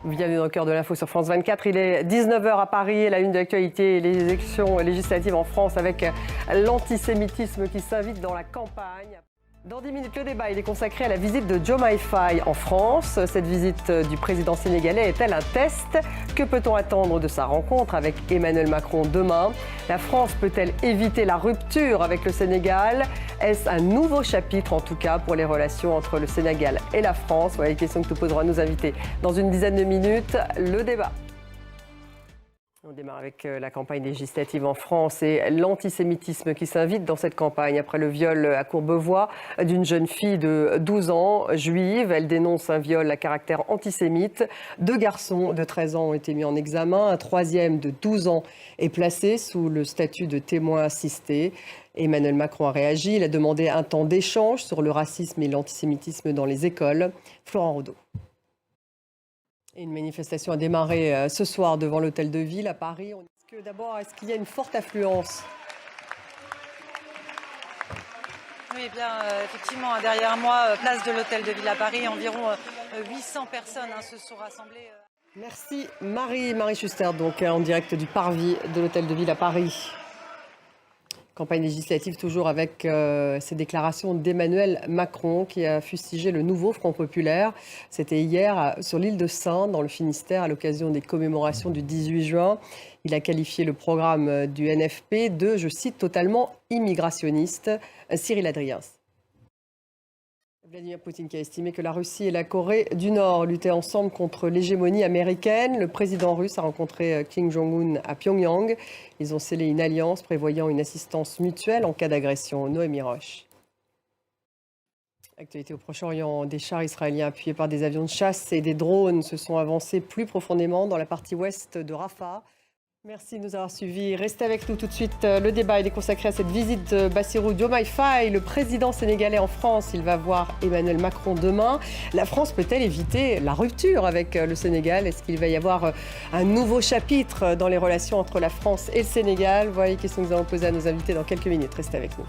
Bienvenue dans le cœur de l'info sur France 24. Il est 19h à Paris. La une de l'actualité, les élections législatives en France avec l'antisémitisme qui s'invite dans la campagne. Dans 10 minutes, le débat il est consacré à la visite de Diomaye Faye en France. Cette visite du président sénégalais est-elle un test? Que peut-on attendre de sa rencontre avec Emmanuel Macron demain? La France peut-elle éviter la rupture avec le Sénégal? Est-ce un nouveau chapitre en tout cas pour les relations entre le Sénégal et la France? Voilà les questions que nous poserons à nos invités dans une dizaine de minutes. Le débat. On démarre avec la campagne législative en France et l'antisémitisme qui s'invite dans cette campagne. Après le viol à Courbevoie d'une jeune fille de 12 ans, juive, elle dénonce un viol à caractère antisémite. 2 garçons de 13 ans ont été mis en examen. Un 3e de 12 ans est placé sous le statut de témoin assisté. Emmanuel Macron a réagi. Il a demandé un temps d'échange sur le racisme et l'antisémitisme dans les écoles. Florent Rodeau. Une manifestation a démarré ce soir devant l'Hôtel de Ville à Paris. Est-ce qu'il y a une forte affluence? Oui, eh bien, effectivement, derrière moi, place de l'Hôtel de Ville à Paris, environ 800 personnes se sont rassemblées. Merci Marie Schuster, donc en direct du parvis de l'Hôtel de Ville à Paris. Campagne législative toujours avec ces déclarations d'Emmanuel Macron qui a fustigé le nouveau Front populaire. C'était hier sur l'île de Sein, dans le Finistère, à l'occasion des commémorations du 18 juin. Il a qualifié le programme du NFP de, je cite, totalement immigrationniste. Cyril Adriens. Vladimir Poutine qui a estimé que la Russie et la Corée du Nord luttaient ensemble contre l'hégémonie américaine. Le président russe a rencontré Kim Jong-un à Pyongyang. Ils ont scellé une alliance prévoyant une assistance mutuelle en cas d'agression. Noémie Roche. Actualité au Proche-Orient, des chars israéliens appuyés par des avions de chasse et des drones se sont avancés plus profondément dans la partie ouest de Rafah. Merci de nous avoir suivis. Restez avec nous tout de suite. Le débat il est consacré à cette visite de Bassirou Diomaye Faye, le président sénégalais en France. Il va voir Emmanuel Macron demain. La France peut-elle éviter la rupture avec le Sénégal? Est-ce qu'il va y avoir un nouveau chapitre dans les relations entre la France et le Sénégal? Voilà les questions que nous allons poser à nos invités dans quelques minutes. Restez avec nous.